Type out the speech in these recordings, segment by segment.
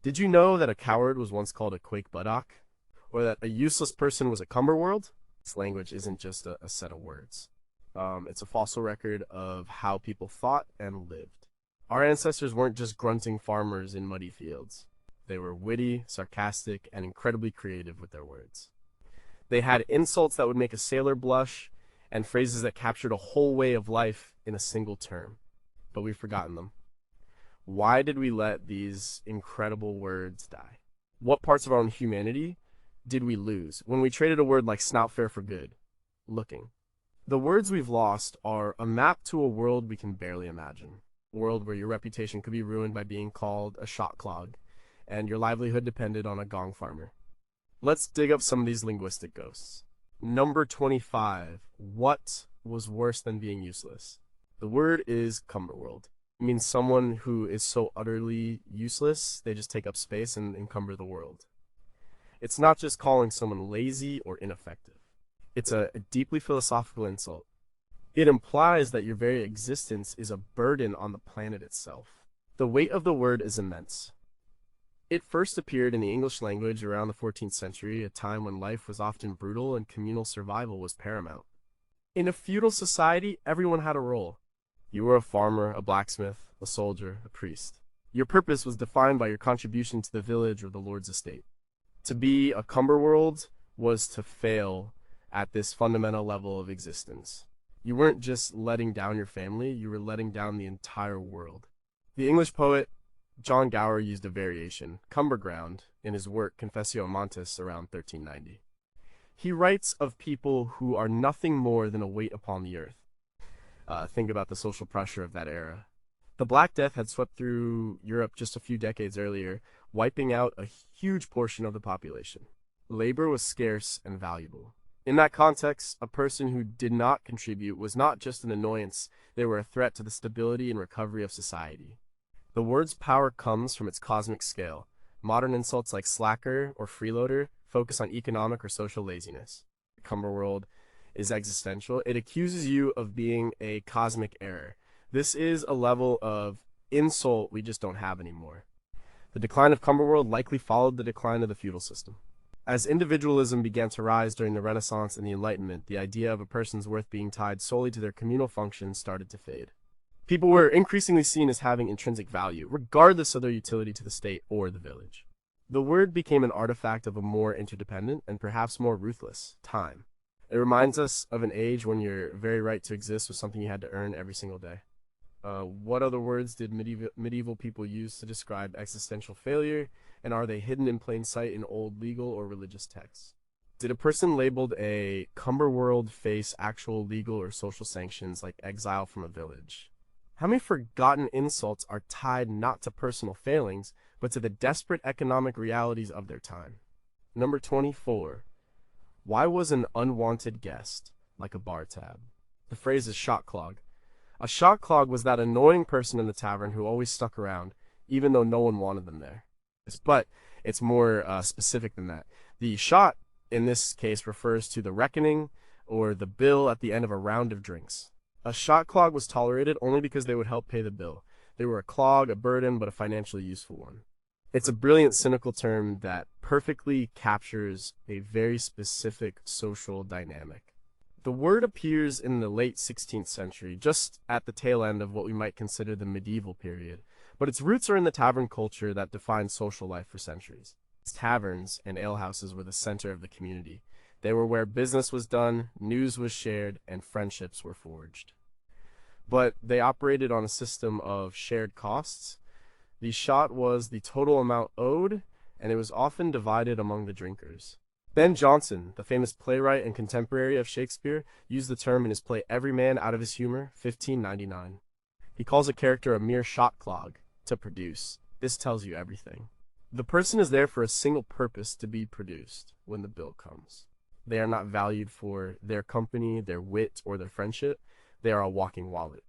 Did you know that a coward was once called a quake-buttock? Or that a useless person was a cumberworld? This language isn't just a set of words. It's a fossil record of how people thought and lived. Our ancestors weren't just grunting farmers in muddy fields. They were witty, sarcastic, and incredibly creative with their words. They had insults that would make a sailor blush, and phrases that captured a whole way of life in a single term. But we've forgotten them. Why did we let these incredible words die? What parts of our own humanity did we lose when we traded a word like snoutfair for good? Looking. The words we've lost are a map to a world we can barely imagine. A world where your reputation could be ruined by being called a shot-clog, and your livelihood depended on a gong farmer. Let's dig up some of these linguistic ghosts. Number 25. What was worse than being useless? The word is cumberworld. It means someone who is so utterly useless, they just take up space and encumber the world. It's not just calling someone lazy or ineffective. It's a deeply philosophical insult. It implies that your very existence is a burden on the planet itself. The weight of the word is immense. It first appeared in the English language around the 14th century, a time when life was often brutal and communal survival was paramount. In a feudal society, everyone had a role. You were a farmer, a blacksmith, a soldier, a priest. Your purpose was defined by your contribution to the village or the lord's estate. To be a cumberworld was to fail at this fundamental level of existence. You weren't just letting down your family, you were letting down the entire world. The English poet John Gower used a variation, cumberground, in his work Confessio Amantis around 1390. He writes of people who are nothing more than a weight upon the earth. Think about the social pressure of that era. The Black Death had swept through Europe just a few decades earlier, wiping out a huge portion of the population. Labor was scarce and valuable. In that context, a person who did not contribute was not just an annoyance, they were a threat to the stability and recovery of society. The word's power comes from its cosmic scale. Modern insults like slacker or freeloader focus on economic or social laziness. The cumberworld is existential. It accuses you of being a cosmic error. This is a level of insult we just don't have anymore. The decline of cumberworld likely followed the decline of the feudal system. As individualism began to rise during the Renaissance and the Enlightenment, the idea of a person's worth being tied solely to their communal functions started to fade. People were increasingly seen as having intrinsic value, regardless of their utility to the state or the village. The word became an artifact of a more interdependent and perhaps more ruthless time. It reminds us of an age when your very right to exist was something you had to earn every single day. What other words did medieval people use to describe existential failure, and are they hidden in plain sight in old legal or religious texts? Did a person labeled a cumberworld face actual legal or social sanctions like exile from a village? How many forgotten insults are tied not to personal failings, but to the desperate economic realities of their time? Number 24. Why was an unwanted guest like a bar tab? The phrase is shot-clog. A shot-clog was that annoying person in the tavern who always stuck around, even though no one wanted them there. But it's more specific than that. The shot, in this case, refers to the reckoning or the bill at the end of a round of drinks. A shot-clog was tolerated only because they would help pay the bill. They were a clog, a burden, but a financially useful one. It's a brilliant, cynical term that perfectly captures a very specific social dynamic. The word appears in the late 16th century, just at the tail end of what we might consider the medieval period, but its roots are in the tavern culture that defined social life for centuries. Taverns and alehouses were the center of the community. They were where business was done, news was shared, and friendships were forged. But they operated on a system of shared costs. The shot was the total amount owed, and it was often divided among the drinkers. Ben Jonson, the famous playwright and contemporary of Shakespeare, used the term in his play Every Man Out of His Humor, 1599. He calls a character a mere shot-clog, to produce. This tells you everything. The person is there for a single purpose, to be produced when the bill comes. They are not valued for their company, their wit, or their friendship. They are a walking wallet.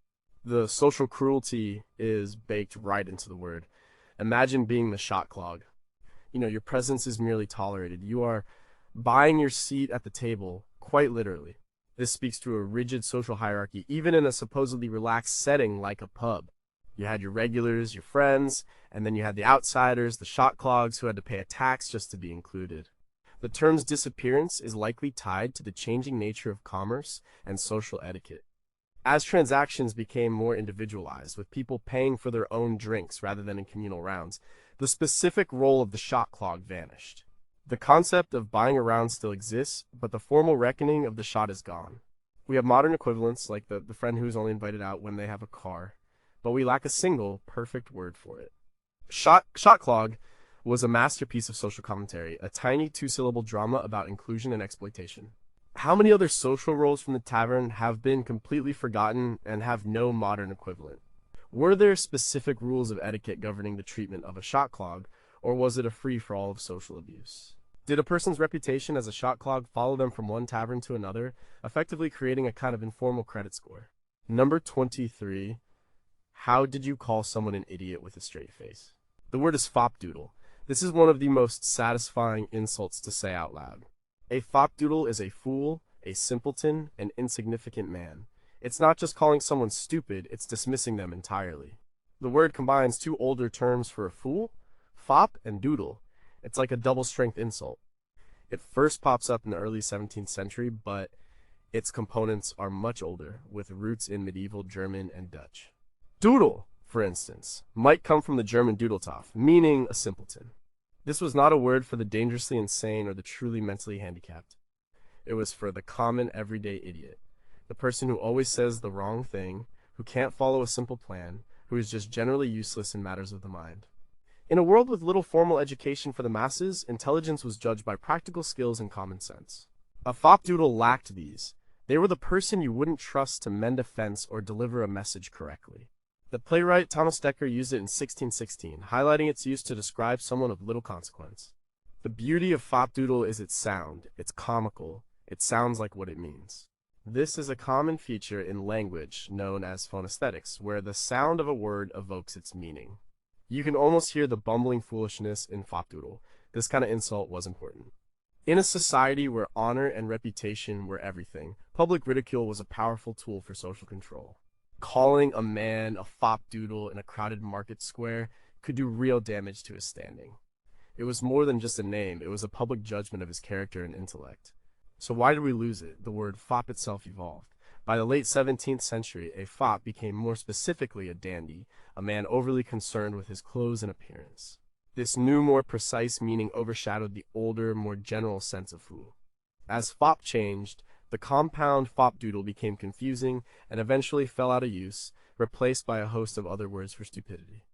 The social cruelty is baked right into the word. Imagine being the shot-clog. Your presence is merely tolerated. You are buying your seat at the table, quite literally. This speaks to a rigid social hierarchy, even in a supposedly relaxed setting like a pub. You had your regulars, your friends, and then you had the outsiders, the shot-clogs, who had to pay a tax just to be included. The term's disappearance is likely tied to the changing nature of commerce and social etiquette. As transactions became more individualized, with people paying for their own drinks rather than in communal rounds, the specific role of the shot-clog vanished. The concept of buying a round still exists, but the formal reckoning of the shot is gone. We have modern equivalents like the friend who's only invited out when they have a car, but we lack a single perfect word for it. Shot-clog was a masterpiece of social commentary, a tiny two-syllable drama about inclusion and exploitation. How many other social roles from the tavern have been completely forgotten and have no modern equivalent? Were there specific rules of etiquette governing the treatment of a shot-clog, or was it a free-for-all of social abuse? Did a person's reputation as a shot-clog follow them from one tavern to another, effectively creating a kind of informal credit score? Number 23. How did you call someone an idiot with a straight face? The word is fopdoodle. This is one of the most satisfying insults to say out loud. A fopdoodle is a fool, a simpleton, an insignificant man. It's not just calling someone stupid, it's dismissing them entirely. The word combines two older terms for a fool, fop and doodle. It's like a double-strength insult. It first pops up in the early 17th century, but its components are much older, with roots in medieval German and Dutch. Doodle, for instance, might come from the German Dudeltopf, meaning a simpleton. This was not a word for the dangerously insane or the truly mentally handicapped. It was for the common everyday idiot, the person who always says the wrong thing, who can't follow a simple plan, who is just generally useless in matters of the mind. In a world with little formal education for the masses, intelligence was judged by practical skills and common sense. A fopdoodle lacked these. They were the person you wouldn't trust to mend a fence or deliver a message correctly. The playwright Thomas Dekker used it in 1616, highlighting its use to describe someone of little consequence. The beauty of fopdoodle is its sound. It's comical. It sounds like what it means. This is a common feature in language known as phonesthetics, where the sound of a word evokes its meaning. You can almost hear the bumbling foolishness in fopdoodle. This kind of insult was important. In a society where honor and reputation were everything, public ridicule was a powerful tool for social control. Calling a man a fopdoodle in a crowded market square could do real damage to his standing. It was more than just a name, it was a public judgment of his character and intellect. So why did we lose it? The word fop itself evolved. By the late 17th century, a fop became more specifically a dandy, a man overly concerned with his clothes and appearance. This new, more precise meaning overshadowed the older, more general sense of fool. As fop changed, the compound fopdoodle became confusing and eventually fell out of use, replaced by a host of other words for stupidity.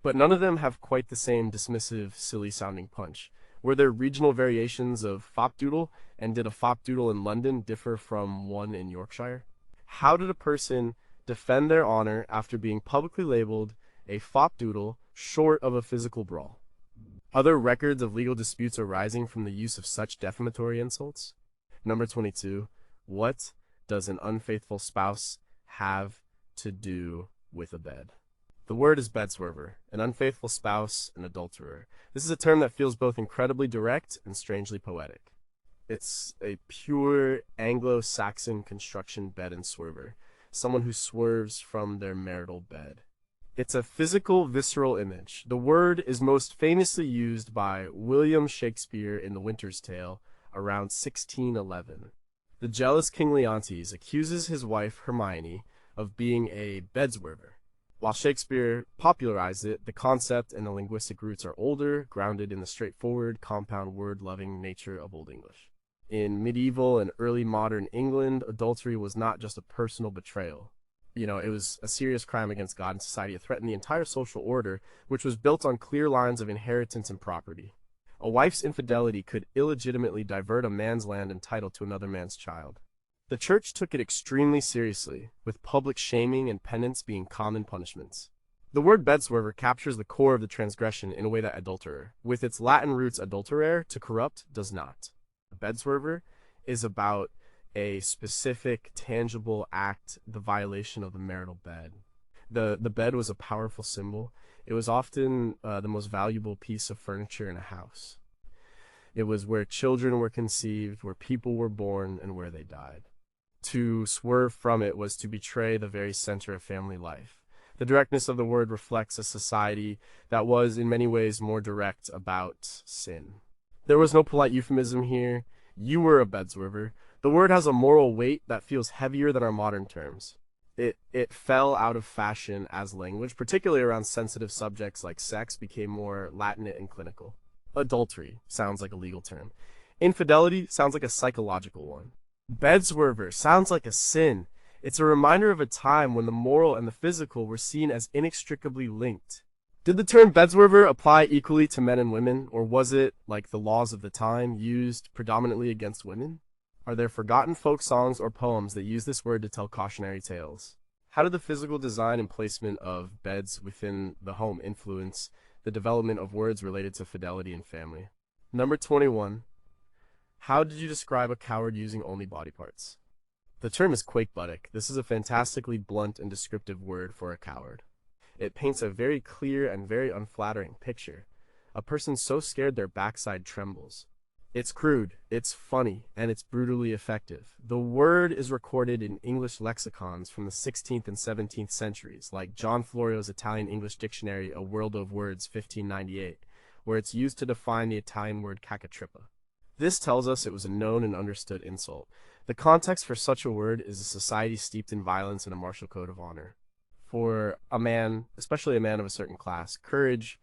But none of them have quite the same dismissive, silly-sounding punch. Were there regional variations of fopdoodle, and did a fopdoodle in London differ from one in Yorkshire? How did a person defend their honor after being publicly labeled a fopdoodle short of a physical brawl? Other records of legal disputes arising from the use of such defamatory insults? Number 22. What does an unfaithful spouse have to do with a bed? The word is bedswerver, an unfaithful spouse, an adulterer. This is a term that feels both incredibly direct and strangely poetic. It's a pure Anglo-Saxon construction bed and swerver, someone who swerves from their marital bed. It's a physical, visceral image. The word is most famously used by William Shakespeare in The Winter's Tale around 1611. The jealous King Leontes accuses his wife Hermione of being a bedswerver. While Shakespeare popularized it, the concept and the linguistic roots are older, grounded in the straightforward, compound word-loving nature of Old English. In medieval and early modern England, adultery was not just a personal betrayal. It was a serious crime against God and society. It threatened the entire social order, which was built on clear lines of inheritance and property. A wife's infidelity could illegitimately divert a man's land and title to another man's child. The church took it extremely seriously, with public shaming and penance being common punishments. The word bedswerver captures the core of the transgression in a way that adulterer, with its Latin roots adulterare, to corrupt, does not. A bedswerver is about a specific, tangible act, the violation of the marital bed. The bed was a powerful symbol. It was often the most valuable piece of furniture in a house. It was where children were conceived, where people were born, and where they died. To swerve from it was to betray the very center of family life. The directness of the word reflects a society that was in many ways more direct about sin. There was no polite euphemism here. You were a bedswerver. The word has a moral weight that feels heavier than our modern terms. It fell out of fashion as language, particularly around sensitive subjects like sex, became more Latinate and clinical. Adultery sounds like a legal term. Infidelity sounds like a psychological one. Bedswerver sounds like a sin. It's a reminder of a time when the moral and the physical were seen as inextricably linked. Did the term bedswerver apply equally to men and women, or was it, like the laws of the time, used predominantly against women? Are there forgotten folk songs or poems that use this word to tell cautionary tales? How did the physical design and placement of beds within the home influence the development of words related to fidelity and family? Number 21. How did you describe a coward using only body parts? The term is quake-buttock. This is a fantastically blunt and descriptive word for a coward. It paints a very clear and very unflattering picture. A person so scared their backside trembles. It's crude, it's funny, and it's brutally effective. The word is recorded in English lexicons from the 16th and 17th centuries, like John Florio's Italian-English Dictionary, A World of Words, 1598, where it's used to define the Italian word cacatrippa. This tells us it was a known and understood insult. The context for such a word is a society steeped in violence and a martial code of honor. For a man, especially a man of a certain class, courage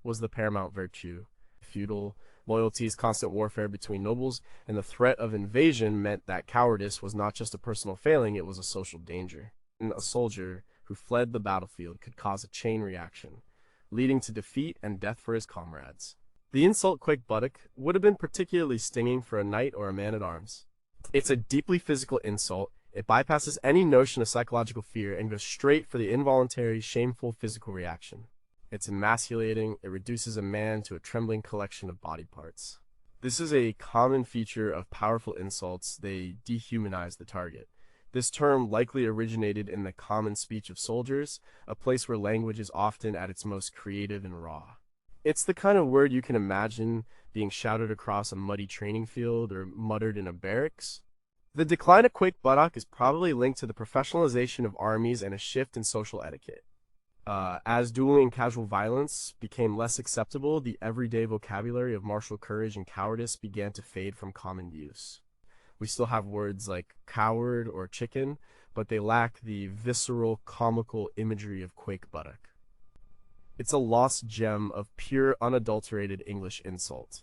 was the paramount virtue. Feudal loyalties, constant warfare between nobles, and the threat of invasion meant that cowardice was not just a personal failing, it was a social danger. And a soldier who fled the battlefield could cause a chain reaction, leading to defeat and death for his comrades. The insult quake-buttock would have been particularly stinging for a knight or a man-at-arms. It's a deeply physical insult. It bypasses any notion of psychological fear and goes straight for the involuntary, shameful physical reaction. It's emasculating. It reduces a man to a trembling collection of body parts. This is a common feature of powerful insults. They dehumanize the target. This term likely originated in the common speech of soldiers, a place where language is often at its most creative and raw. It's the kind of word you can imagine being shouted across a muddy training field or muttered in a barracks. The decline of quake-buttock is probably linked to the professionalization of armies and a shift in social etiquette. As dueling and casual violence became less acceptable, the everyday vocabulary of martial courage and cowardice began to fade from common use. We still have words like coward or chicken, but they lack the visceral, comical imagery of quake-buttock. It's a lost gem of pure, unadulterated English insult.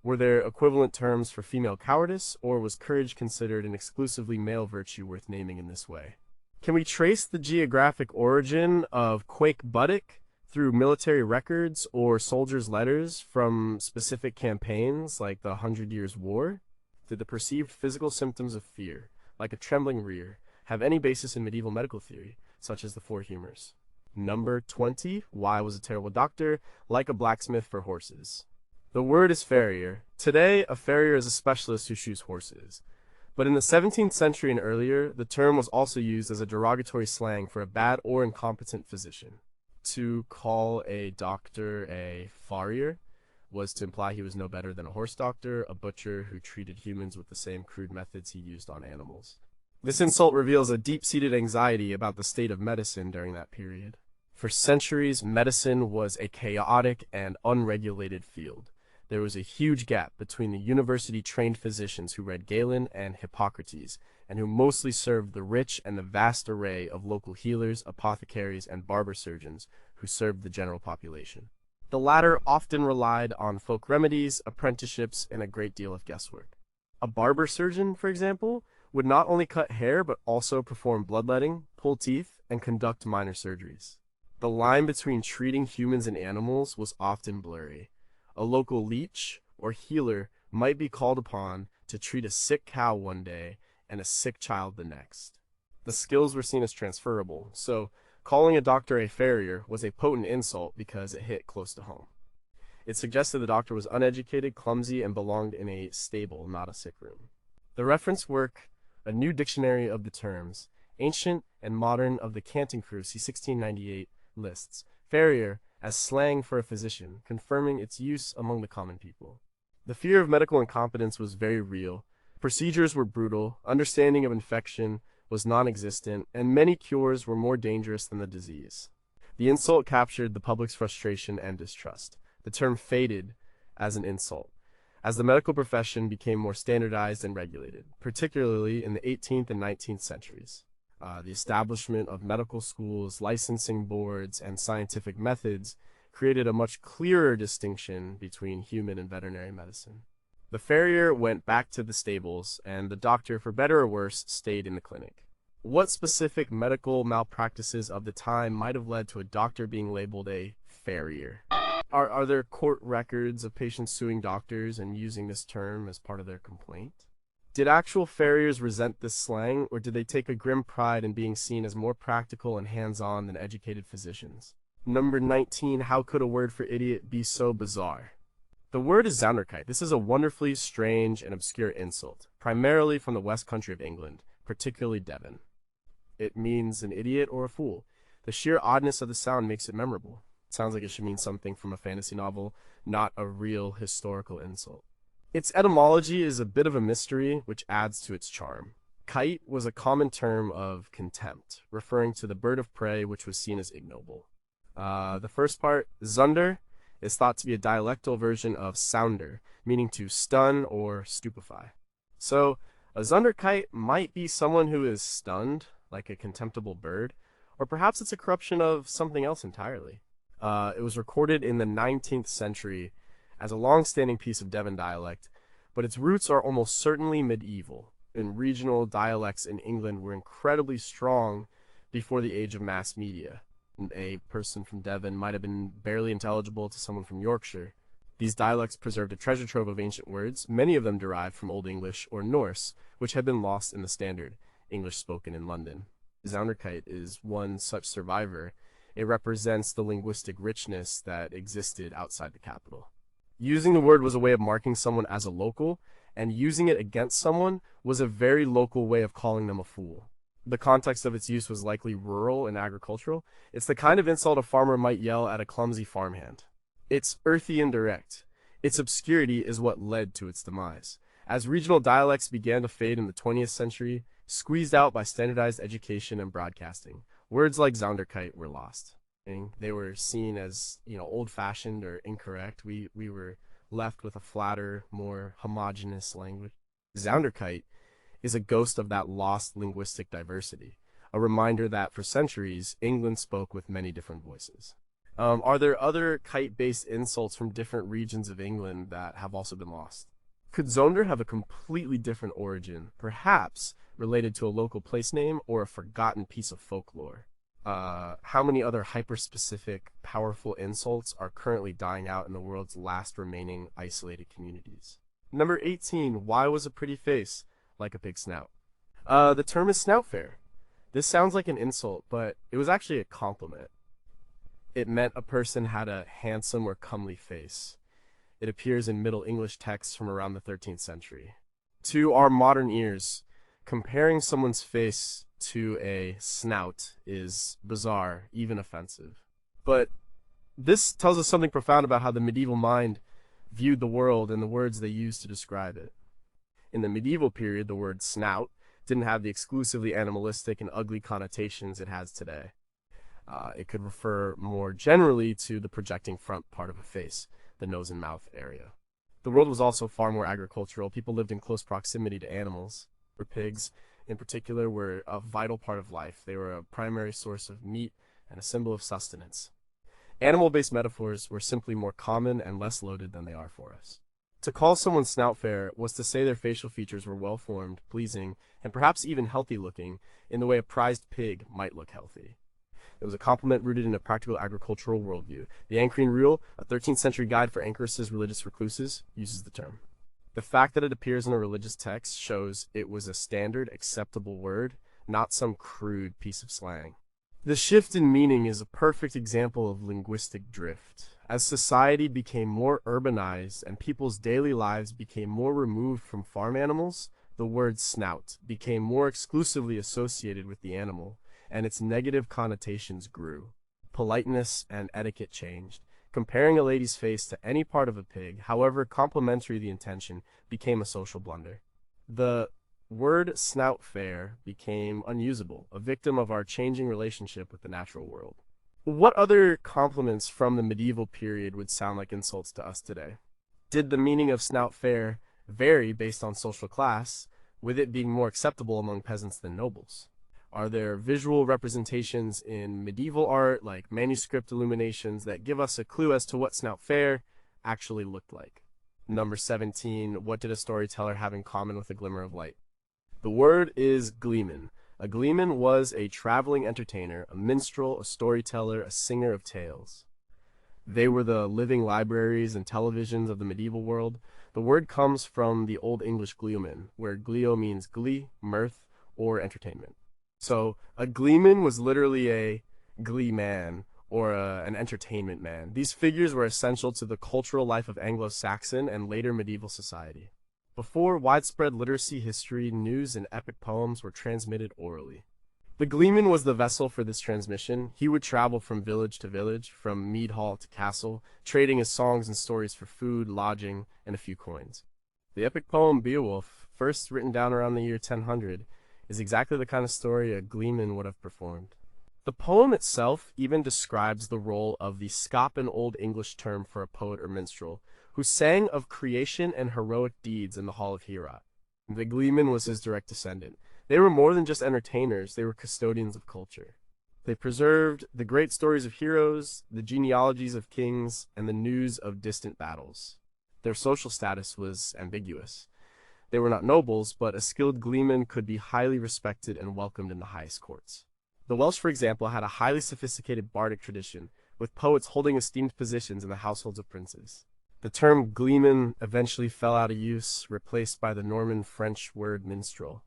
Were there equivalent terms for female cowardice, or was courage considered an exclusively male virtue worth naming in this way? Can we trace the geographic origin of quake-buttock through military records or soldiers' letters from specific campaigns like the 100 Years' War? Did the perceived physical symptoms of fear, like a trembling rear, have any basis in medieval medical theory, such as the Four Humors? Number 20. Why was a terrible doctor like a blacksmith for horses? The word is farrier. Today, a farrier is a specialist who shoes horses. But in the 17th century and earlier, the term was also used as a derogatory slang for a bad or incompetent physician. To call a doctor a farrier was to imply he was no better than a horse doctor, a butcher who treated humans with the same crude methods he used on animals. This insult reveals a deep-seated anxiety about the state of medicine during that period. For centuries, medicine was a chaotic and unregulated field. There was a huge gap between the university-trained physicians who read Galen and Hippocrates, and who mostly served the rich and the vast array of local healers, apothecaries, and barber surgeons who served the general population. The latter often relied on folk remedies, apprenticeships, and a great deal of guesswork. A barber surgeon, for example, would not only cut hair but also perform bloodletting, pull teeth, and conduct minor surgeries. The line between treating humans and animals was often blurry. A local leech or healer might be called upon to treat a sick cow one day and a sick child the next. The skills were seen as transferable, so calling a doctor a farrier was a potent insult because it hit close to home. It suggested the doctor was uneducated, clumsy, and belonged in a stable, not a sick room. The reference work, A New Dictionary of the Terms, Ancient and Modern of the Canting Crew, see 1698, lists farrier as slang for a physician, confirming its use among the common people. The fear of medical incompetence was very real. Procedures were brutal, understanding of infection was non-existent, and many cures were more dangerous than the disease. The insult captured the public's frustration and distrust. The term faded as an insult, as the medical profession became more standardized and regulated, particularly in the 18th and 19th centuries. The establishment of medical schools, licensing boards, and scientific methods created a much clearer distinction between human and veterinary medicine. The farrier went back to the stables, and the doctor, for better or worse, stayed in the clinic. What specific medical malpractices of the time might have led to a doctor being labeled a farrier? Are there court records of patients suing doctors and using this term as part of their complaint? Did actual farriers resent this slang, or did they take a grim pride in being seen as more practical and hands-on than educated physicians? Number 19, how could a word for idiot be so bizarre? The word is Zounderkite. This is a wonderfully strange and obscure insult, primarily from the west country of England, particularly Devon. It means an idiot or a fool. The sheer oddness of the sound makes it memorable. It sounds like it should mean something from a fantasy novel, not a real historical insult. Its etymology is a bit of a mystery, which adds to its charm. Kite was a common term of contempt, referring to the bird of prey which was seen as ignoble. The first part, Zunder, is thought to be a dialectal version of sounder, meaning to stun or stupefy. So, a Zunderkite might be someone who is stunned, like a contemptible bird, or perhaps it's a corruption of something else entirely. It was recorded in the 19th century as a long-standing piece of Devon dialect, but its roots are almost certainly medieval, and regional dialects in England were incredibly strong before the age of mass media. A person from Devon might have been barely intelligible to someone from Yorkshire. These dialects preserved a treasure trove of ancient words, many of them derived from Old English or Norse, which had been lost in the standard English spoken in London. Zounderkite is one such survivor. It represents the linguistic richness that existed outside the capital. Using the word was a way of marking someone as a local, and using it against someone was a very local way of calling them a fool. The context of its use was likely rural and agricultural. It's the kind of insult a farmer might yell at a clumsy farmhand. It's earthy and direct. Its obscurity is what led to its demise. As regional dialects began to fade in the 20th century, squeezed out by standardized education and broadcasting, words like Zounderkite were lost. They were seen as, old-fashioned or incorrect. We were left with a flatter, more homogeneous language. Zounderkite is a ghost of that lost linguistic diversity, a reminder that for centuries, England spoke with many different voices. Are there other kite-based insults from different regions of England that have also been lost? Could Zonder have a completely different origin, perhaps related to a local place name or a forgotten piece of folklore? How many other hyper-specific, powerful insults are currently dying out in the world's last remaining isolated communities? Number 18, why was a pretty face like a pig snout? The term is snout fair. This sounds like an insult, but it was actually a compliment. It meant a person had a handsome or comely face. It appears in Middle English texts from around the 13th century. To our modern ears, comparing someone's face to a snout is bizarre, even offensive. But this tells us something profound about how the medieval mind viewed the world and the words they used to describe it. In the medieval period, the word snout didn't have the exclusively animalistic and ugly connotations it has today. It could refer more generally to the projecting front part of a face, the nose and mouth area. The world was also far more agricultural. People lived in close proximity to animals. For pigs, in particular, were a vital part of life. They were a primary source of meat and a symbol of sustenance. Animal-based metaphors were simply more common and less loaded than they are for us. To call someone snout fair was to say their facial features were well-formed, pleasing, and perhaps even healthy-looking in the way a prized pig might look healthy. It was a compliment rooted in a practical agricultural worldview. The Ancrian Rule, a 13th century guide for anchoress religious recluses, uses the term. The fact that it appears in a religious text shows it was a standard, acceptable word, not some crude piece of slang. The shift in meaning is a perfect example of linguistic drift. As society became more urbanized and people's daily lives became more removed from farm animals, the word snout became more exclusively associated with the animal, and its negative connotations grew. Politeness and etiquette changed. Comparing a lady's face to any part of a pig, however complimentary the intention, became a social blunder. The word snout fair became unusable, a victim of our changing relationship with the natural world. What other compliments from the medieval period would sound like insults to us today? Did the meaning of snout fair vary based on social class, with it being more acceptable among peasants than nobles? Are there visual representations in medieval art, like manuscript illuminations, that give us a clue as to what snout fair actually looked like? Number 17, what did a storyteller have in common with a glimmer of light? The word is gleeman. A gleeman was a traveling entertainer, a minstrel, a storyteller, a singer of tales. They were the living libraries and televisions of the medieval world. The word comes from the Old English gleeman, where gleo means glee, mirth, or entertainment. So a gleeman was literally a glee man or an entertainment man. These figures were essential to the cultural life of Anglo-Saxon and later medieval society. Before widespread literacy, history, news, and epic poems were transmitted orally. The gleeman was the vessel for this transmission. He would travel from village to village, from mead hall to castle, trading his songs and stories for food, lodging, and a few coins. The epic poem Beowulf, first written down around the year 1000, is exactly the kind of story a gleeman would have performed. The poem itself even describes the role of the scop, an Old English term for a poet or minstrel, who sang of creation and heroic deeds in the Hall of Heorot. The gleeman was his direct descendant. They were more than just entertainers, they were custodians of culture. They preserved the great stories of heroes, the genealogies of kings, and the news of distant battles. Their social status was ambiguous. They were not nobles, but a skilled gleeman could be highly respected and welcomed in the highest courts. The Welsh, for example, had a highly sophisticated bardic tradition, with poets holding esteemed positions in the households of princes. The term gleeman eventually fell out of use, replaced by the Norman-French word minstrel.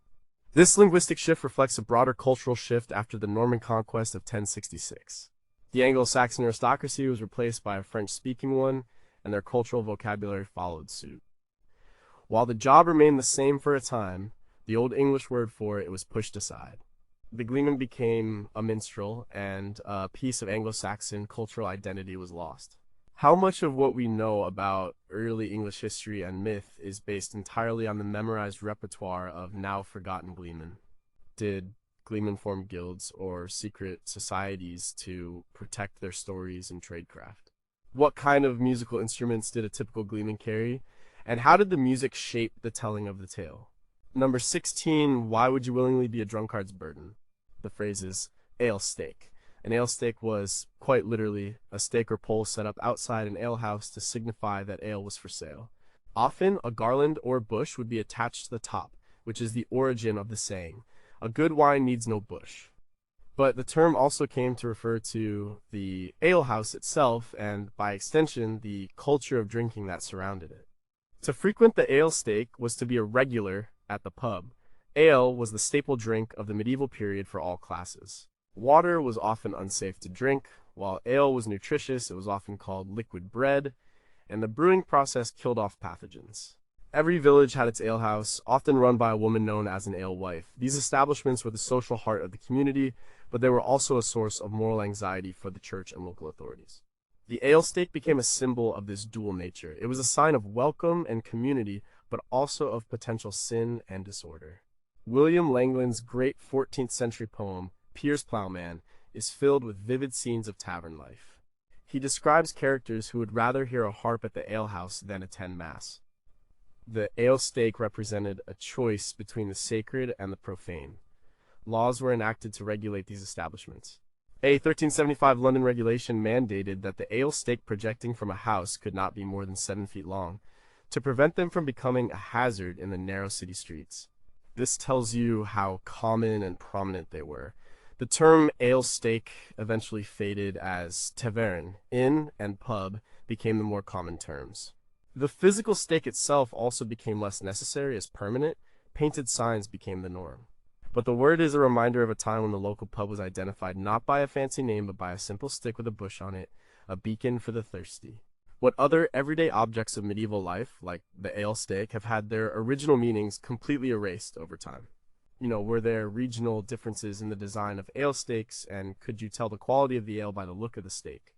This linguistic shift reflects a broader cultural shift after the Norman conquest of 1066. The Anglo-Saxon aristocracy was replaced by a French-speaking one, and their cultural vocabulary followed suit. While the job remained the same for a time, the Old English word for it was pushed aside. The gleeman became a minstrel, and a piece of Anglo-Saxon cultural identity was lost. How much of what we know about early English history and myth is based entirely on the memorized repertoire of now forgotten gleemen? Did gleemen form guilds or secret societies to protect their stories and tradecraft? What kind of musical instruments did a typical gleeman carry? And how did the music shape the telling of the tale? Number 16, why would you willingly be a drunkard's burden? The phrase is ale stake. An ale stake was, quite literally, a stake or pole set up outside an alehouse to signify that ale was for sale. Often, a garland or bush would be attached to the top, which is the origin of the saying, "A good wine needs no bush." But the term also came to refer to the alehouse itself and, by extension, the culture of drinking that surrounded it. To frequent the ale stake was to be a regular at the pub. Ale was the staple drink of the medieval period for all classes. Water was often unsafe to drink, while ale was nutritious. It was often called liquid bread, and the brewing process killed off pathogens. Every village had its alehouse, often run by a woman known as an alewife. These establishments were the social heart of the community, but they were also a source of moral anxiety for the church and local authorities. The ale stake became a symbol of this dual nature. It was a sign of welcome and community, but also of potential sin and disorder. William Langland's great 14th century poem, Piers Plowman, is filled with vivid scenes of tavern life. He describes characters who would rather hear a harp at the alehouse than attend mass. The ale stake represented a choice between the sacred and the profane. Laws were enacted to regulate these establishments. A 1375 London regulation mandated that the ale stake projecting from a house could not be more than 7 feet long, to prevent them from becoming a hazard in the narrow city streets. This tells you how common and prominent they were. The term ale stake eventually faded as tavern, inn, and pub became the more common terms. The physical stake itself also became less necessary as permanent. Painted signs became the norm. But the word is a reminder of a time when the local pub was identified not by a fancy name but by a simple stick with a bush on it, a beacon for the thirsty. What other everyday objects of medieval life, like the ale stake, have had their original meanings completely erased over time? Were there regional differences in the design of ale stakes, and could you tell the quality of the ale by the look of the stake?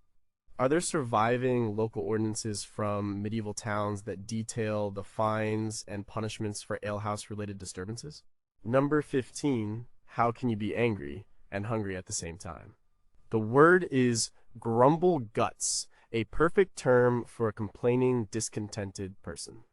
Are there surviving local ordinances from medieval towns that detail the fines and punishments for alehouse-related disturbances? Number 15, how can you be angry and hungry at the same time? The word is grumble guts, a perfect term for a complaining, discontented person.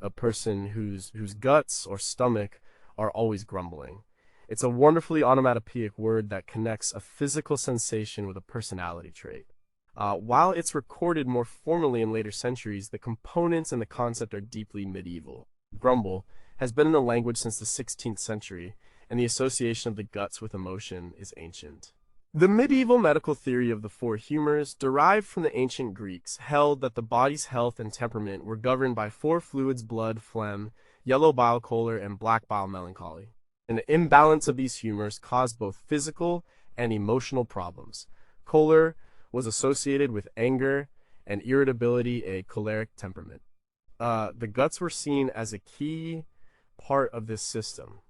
A person whose guts or stomach are always grumbling. It's a wonderfully onomatopoeic word that connects a physical sensation with a personality trait. While it's recorded more formally in later centuries, the components and the concept are deeply medieval. Grumble has been in the language since the 16th century, and the association of the guts with emotion is ancient. The medieval medical theory of the four humors, derived from the ancient Greeks, held that the body's health and temperament were governed by four fluids: blood, phlegm, yellow bile choler, and black bile melancholy. An imbalance of these humors caused both physical and emotional problems. Choler was associated with anger, and irritability, a choleric temperament. The guts were seen as a key part of this system.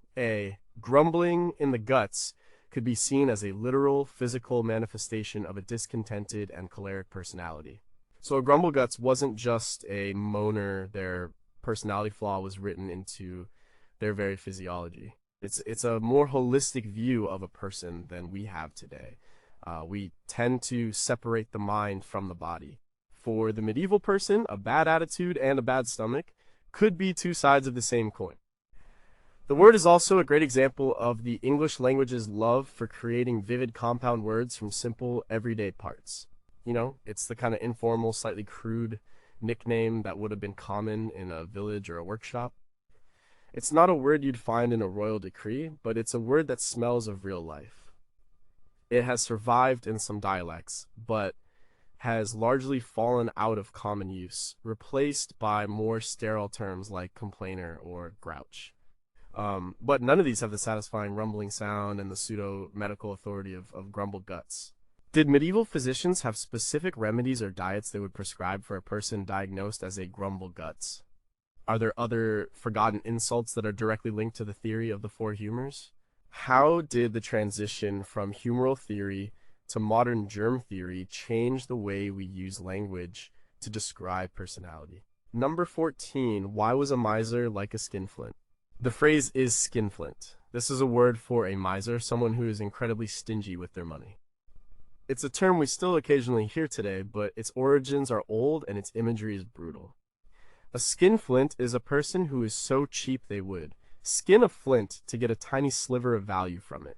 Grumbling in the guts could be seen as a literal physical manifestation of a discontented and choleric personality. So a grumble guts wasn't just a moaner, their personality flaw was written into their very physiology. It's a more holistic view of a person than we have today. We tend to separate the mind from the body. For the medieval person, a bad attitude and a bad stomach could be two sides of the same coin. The word is also a great example of the English language's love for creating vivid compound words from simple, everyday parts. You know, it's the kind of informal, slightly crude nickname that would have been common in a village or a workshop. It's not a word you'd find in a royal decree, but it's a word that smells of real life. It has survived in some dialects, but has largely fallen out of common use, replaced by more sterile terms like complainer or grouch. But none of these have the satisfying rumbling sound and the pseudo-medical authority of grumble guts. Did medieval physicians have specific remedies or diets they would prescribe for a person diagnosed as a grumble guts? Are there other forgotten insults that are directly linked to the theory of the four humors? How did the transition from humoral theory to modern germ theory change the way we use language to describe personality? Number 14, why was a miser like a skinflint? The phrase is skinflint. This is a word for a miser, someone who is incredibly stingy with their money. It's a term we still occasionally hear today, but its origins are old and its imagery is brutal. A skinflint is a person who is so cheap they would skin a flint to get a tiny sliver of value from it.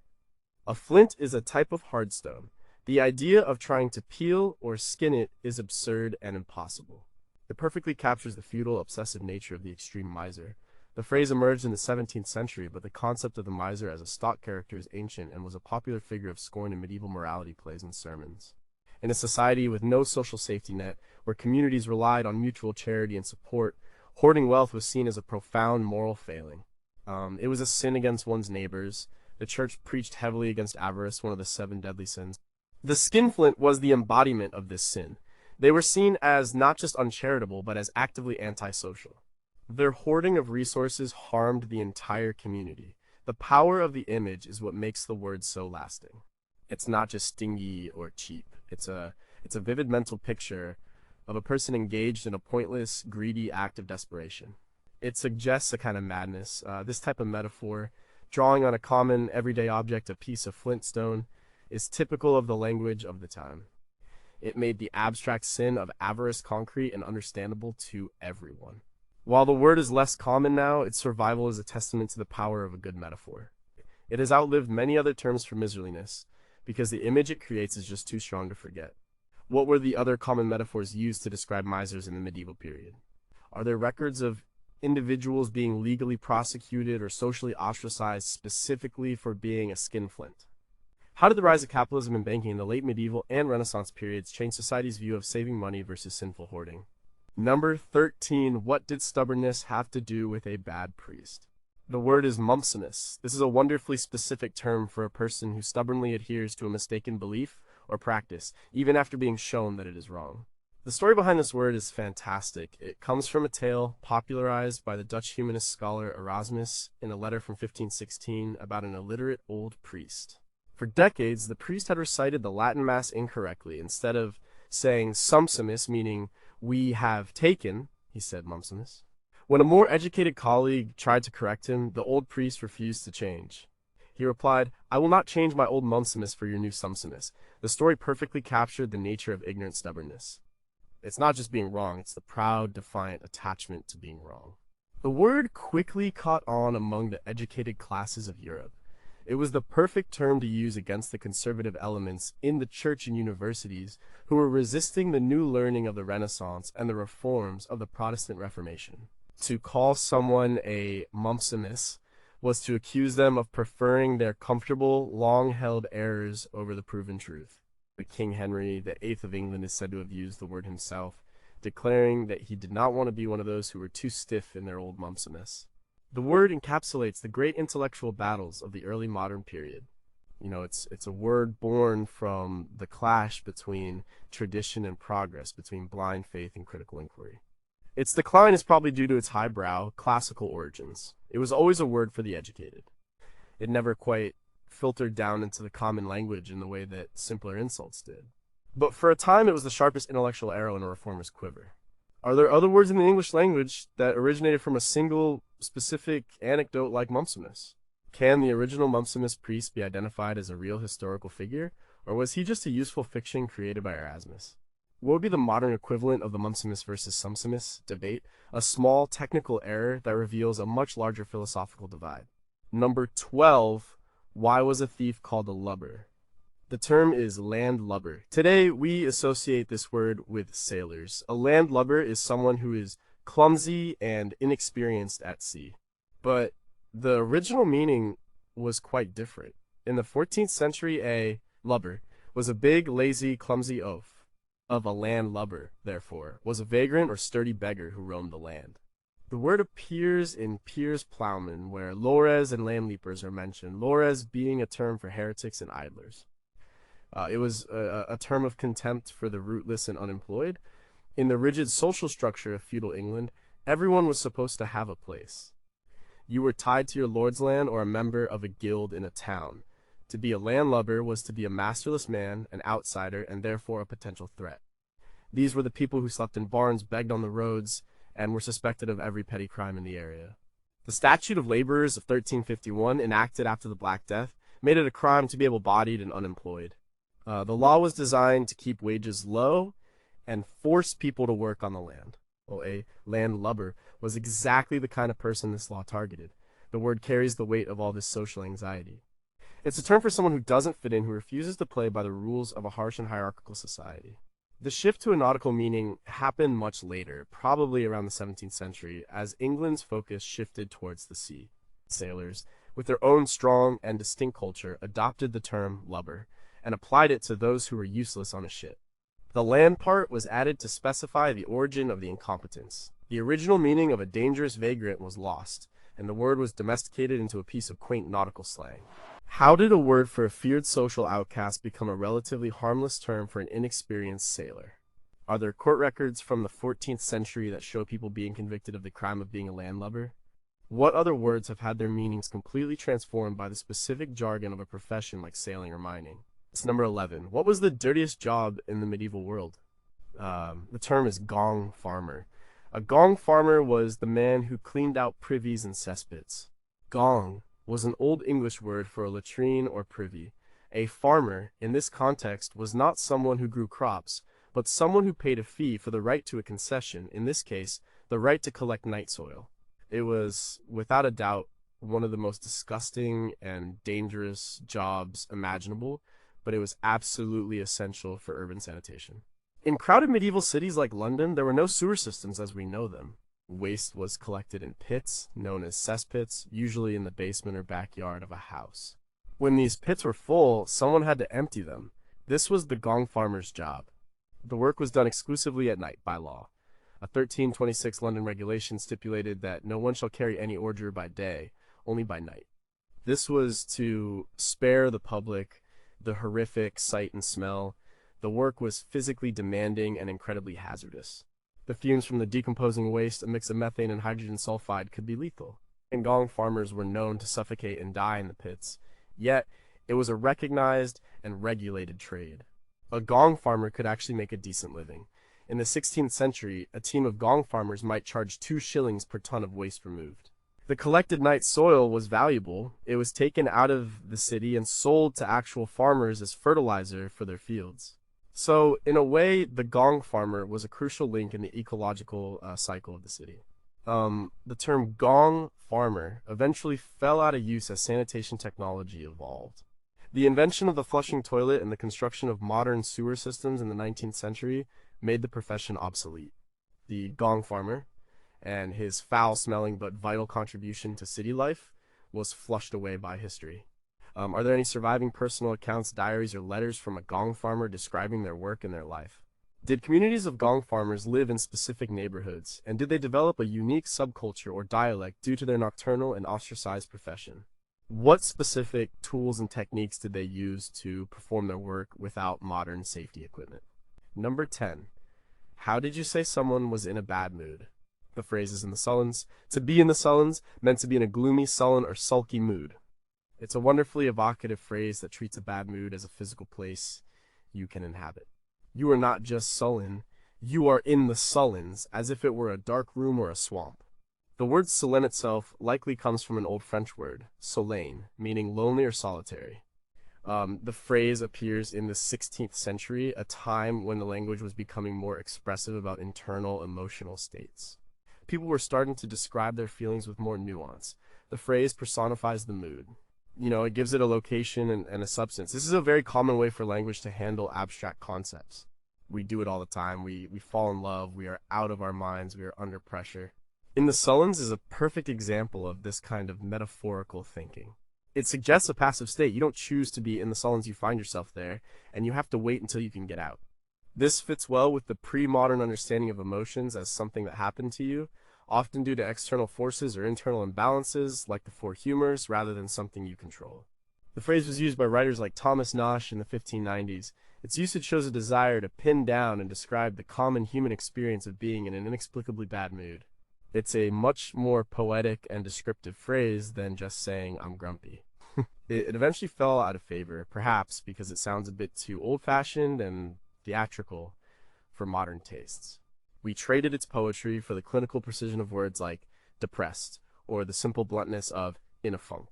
A flint is a type of hardstone. The idea of trying to peel or skin it is absurd and impossible. It perfectly captures the futile, obsessive nature of the extreme miser. The phrase emerged in the 17th century, but the concept of the miser as a stock character is ancient and was a popular figure of scorn in medieval morality plays and sermons. In a society with no social safety net, where communities relied on mutual charity and support, hoarding wealth was seen as a profound moral failing. It was a sin against one's neighbors. The church preached heavily against avarice, one of the 7 deadly sins. The skinflint was the embodiment of this sin. They were seen as not just uncharitable, but as actively antisocial. Their hoarding of resources harmed the entire community. The power of the image is what makes the word so lasting. It's not just stingy or cheap. It's a vivid mental picture of a person engaged in a pointless, greedy act of desperation. It suggests a kind of madness. This type of metaphor, drawing on a common everyday object, a piece of flintstone, is typical of the language of the time. It made the abstract sin of avarice concrete and understandable to everyone. While the word is less common now, its survival is a testament to the power of a good metaphor. It has outlived many other terms for miserliness, because the image it creates is just too strong to forget. What were the other common metaphors used to describe misers in the medieval period? Are there records of individuals being legally prosecuted or socially ostracized specifically for being a skinflint? How did the rise of capitalism and banking in the late medieval and Renaissance periods change society's view of saving money versus sinful hoarding? Number 13, what did stubbornness have to do with a bad priest? The word is mumpsiness. This is a wonderfully specific term for a person who stubbornly adheres to a mistaken belief or practice, even after being shown that it is wrong. The story behind this word is fantastic. It comes from a tale popularized by the Dutch humanist scholar Erasmus in a letter from 1516 about an illiterate old priest. For decades, the priest had recited the Latin Mass incorrectly. Instead of saying sumpsimus, meaning we have taken, he said mumpsimus. When a more educated colleague tried to correct him, the old priest refused to change. He replied, "I will not change my old mumsimus for your new sumsimus." The story perfectly captured the nature of ignorant stubbornness. It's not just being wrong, it's the proud, defiant attachment to being wrong. The word quickly caught on among the educated classes of Europe. It was the perfect term to use against the conservative elements in the church and universities who were resisting the new learning of the Renaissance and the reforms of the Protestant Reformation. To call someone a mumsimus was to accuse them of preferring their comfortable, long-held errors over the proven truth. King Henry VIII of England is said to have used the word himself, declaring that he did not want to be one of those who were too stiff in their old mumsimus. The word encapsulates the great intellectual battles of the early modern period. It's a word born from the clash between tradition and progress, between blind faith and critical inquiry. Its decline is probably due to its highbrow, classical origins. It was always a word for the educated. It never quite filtered down into the common language in the way that simpler insults did. But for a time, it was the sharpest intellectual arrow in a reformer's quiver. Are there other words in the English language that originated from a single, specific anecdote like mumsimus? Can the original mumsimus priest be identified as a real historical figure, or was he just a useful fiction created by Erasmus? What would be the modern equivalent of the mumsimus versus sumsimus debate? A small technical error that reveals a much larger philosophical divide. Number 12, why was a thief called a lubber? The term is landlubber. Today, we associate this word with sailors. A landlubber is someone who is clumsy and inexperienced at sea. But the original meaning was quite different. In the 14th century, a lubber was a big, lazy, clumsy oaf. Of a landlubber, therefore, was a vagrant or sturdy beggar who roamed the land. The word appears in Piers Plowman, where lores and landleapers are mentioned, lores being a term for heretics and idlers. It was a term of contempt for the rootless and unemployed. In the rigid social structure of feudal England, everyone was supposed to have a place. You were tied to your lord's land or a member of a guild in a town. To be a landlubber was to be a masterless man, an outsider, and therefore a potential threat. These were the people who slept in barns, begged on the roads, and were suspected of every petty crime in the area. The Statute of Laborers of 1351, enacted after the Black Death, made it a crime to be able-bodied and unemployed. The law was designed to keep wages low and force people to work on the land. Well, a landlubber was exactly the kind of person this law targeted. The word carries the weight of all this social anxiety. It's a term for someone who doesn't fit in, who refuses to play by the rules of a harsh and hierarchical society. The shift to a nautical meaning happened much later, probably around the 17th century, as England's focus shifted towards the sea. Sailors, with their own strong and distinct culture, adopted the term lubber and applied it to those who were useless on a ship. The land part was added to specify the origin of the incompetence. The original meaning of a dangerous vagrant was lost, and the word was domesticated into a piece of quaint nautical slang. How did a word for a feared social outcast become a relatively harmless term for an inexperienced sailor? Are there court records from the 14th century that show people being convicted of the crime of being a landlubber? What other words have had their meanings completely transformed by the specific jargon of a profession like sailing or mining? It's number 11. What was the dirtiest job in the medieval world? The term is gong farmer. A gong farmer was the man who cleaned out privies and cesspits. Gong was an Old English word for a latrine or privy. A farmer, in this context, was not someone who grew crops, but someone who paid a fee for the right to a concession, in this case, the right to collect night soil. It was, without a doubt, one of the most disgusting and dangerous jobs imaginable, but it was absolutely essential for urban sanitation. In crowded medieval cities like London, there were no sewer systems as we know them. Waste was collected in pits, known as cesspits, usually in the basement or backyard of a house. When these pits were full, someone had to empty them. This was the gong farmer's job. The work was done exclusively at night by law. A 1326 London regulation stipulated that no one shall carry any ordure by day, only by night. This was to spare the public the horrific sight and smell. The work was physically demanding and incredibly hazardous. The fumes from the decomposing waste, a mix of methane and hydrogen sulfide, could be lethal. And gong farmers were known to suffocate and die in the pits. Yet, it was a recognized and regulated trade. A gong farmer could actually make a decent living. In the 16th century, a team of gong farmers might charge 2 shillings per ton of waste removed. The collected night soil was valuable. It was taken out of the city and sold to actual farmers as fertilizer for their fields. So, in a way, the gong farmer was a crucial link in the ecological cycle of the city. The term gong farmer eventually fell out of use as sanitation technology evolved. The invention of the flushing toilet and the construction of modern sewer systems in the 19th century made the profession obsolete. The gong farmer, and his foul-smelling but vital contribution to city life, was flushed away by history. Are there any surviving personal accounts, diaries, or letters from a gong farmer describing their work and their life? Did communities of gong farmers live in specific neighborhoods, and did they develop a unique subculture or dialect due to their nocturnal and ostracized profession? What specific tools and techniques did they use to perform their work without modern safety equipment? Number 10. How did you say someone was in a bad mood? The phrase is in the Sullens. To be in the Sullens meant to be in a gloomy, sullen, or sulky mood. It's a wonderfully evocative phrase that treats a bad mood as a physical place you can inhabit. You are not just sullen, you are in the Sullens, as if it were a dark room or a swamp. The word sullen itself likely comes from an old French word, solane, meaning lonely or solitary. The phrase appears in the 16th century, a time when the language was becoming more expressive about internal emotional states. People were starting to describe their feelings with more nuance. The phrase personifies the mood. It gives it a location and a substance. This is a very common way for language to handle abstract concepts. We do it all the time. We fall in love. We are out of our minds. We are under pressure. In the Sullens is a perfect example of this kind of metaphorical thinking. It suggests a passive state. You don't choose to be in the Sullens, you find yourself there, and you have to wait until you can get out. This fits well with the pre-modern understanding of emotions as something that happened to you, often due to external forces or internal imbalances, like the four humors, rather than something you control. The phrase was used by writers like Thomas Nosh in the 1590s. Its usage shows a desire to pin down and describe the common human experience of being in an inexplicably bad mood. It's a much more poetic and descriptive phrase than just saying, "I'm grumpy." It eventually fell out of favor, perhaps because it sounds a bit too old-fashioned and theatrical for modern tastes. We traded its poetry for the clinical precision of words like depressed, or the simple bluntness of in a funk.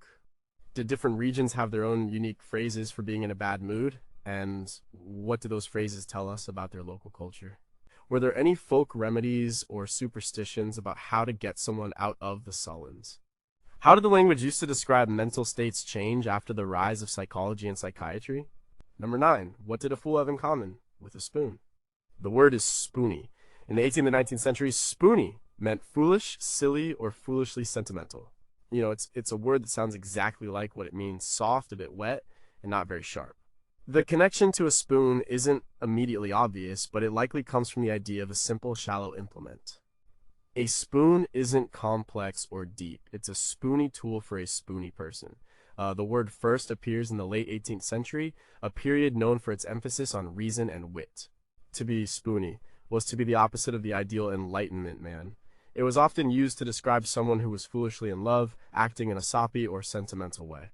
Did different regions have their own unique phrases for being in a bad mood? And what do those phrases tell us about their local culture? Were there any folk remedies or superstitions about how to get someone out of the Sullens? How did the language used to describe mental states change after the rise of psychology and psychiatry? Number 9. What did a fool have in common with a spoon? The word is spoony. In the 18th and 19th centuries, spoony meant foolish, silly, or foolishly sentimental. It's a word that sounds exactly like what it means: soft, a bit wet, and not very sharp. The connection to a spoon isn't immediately obvious, but it likely comes from the idea of a simple, shallow implement. A spoon isn't complex or deep. It's a spoony tool for a spoony person. The word first appears in the late 18th century, a period known for its emphasis on reason and wit. To be spoony was to be the opposite of the ideal Enlightenment man. It was often used to describe someone who was foolishly in love, acting in a soppy or sentimental way.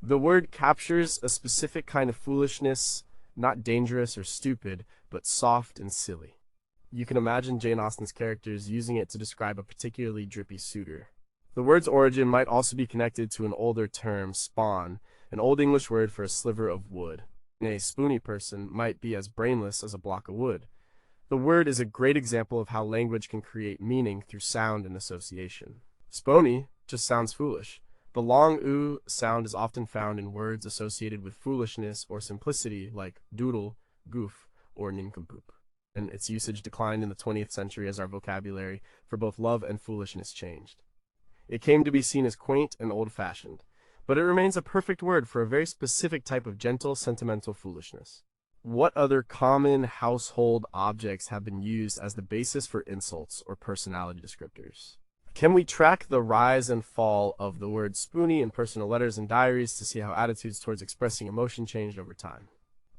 The word captures a specific kind of foolishness, not dangerous or stupid, but soft and silly. You can imagine Jane Austen's characters using it to describe a particularly drippy suitor. The word's origin might also be connected to an older term, spawn, an Old English word for a sliver of wood. A spoony person might be as brainless as a block of wood. The word is a great example of how language can create meaning through sound and association. Spony just sounds foolish. The long oo sound is often found in words associated with foolishness or simplicity, like doodle, goof, or nincompoop. And its usage declined in the 20th century as our vocabulary for both love and foolishness changed. It came to be seen as quaint and old-fashioned, but it remains a perfect word for a very specific type of gentle, sentimental foolishness. What other common household objects have been used as the basis for insults or personality descriptors? Can we track the rise and fall of the word spoony in personal letters and diaries to see how attitudes towards expressing emotion changed over time?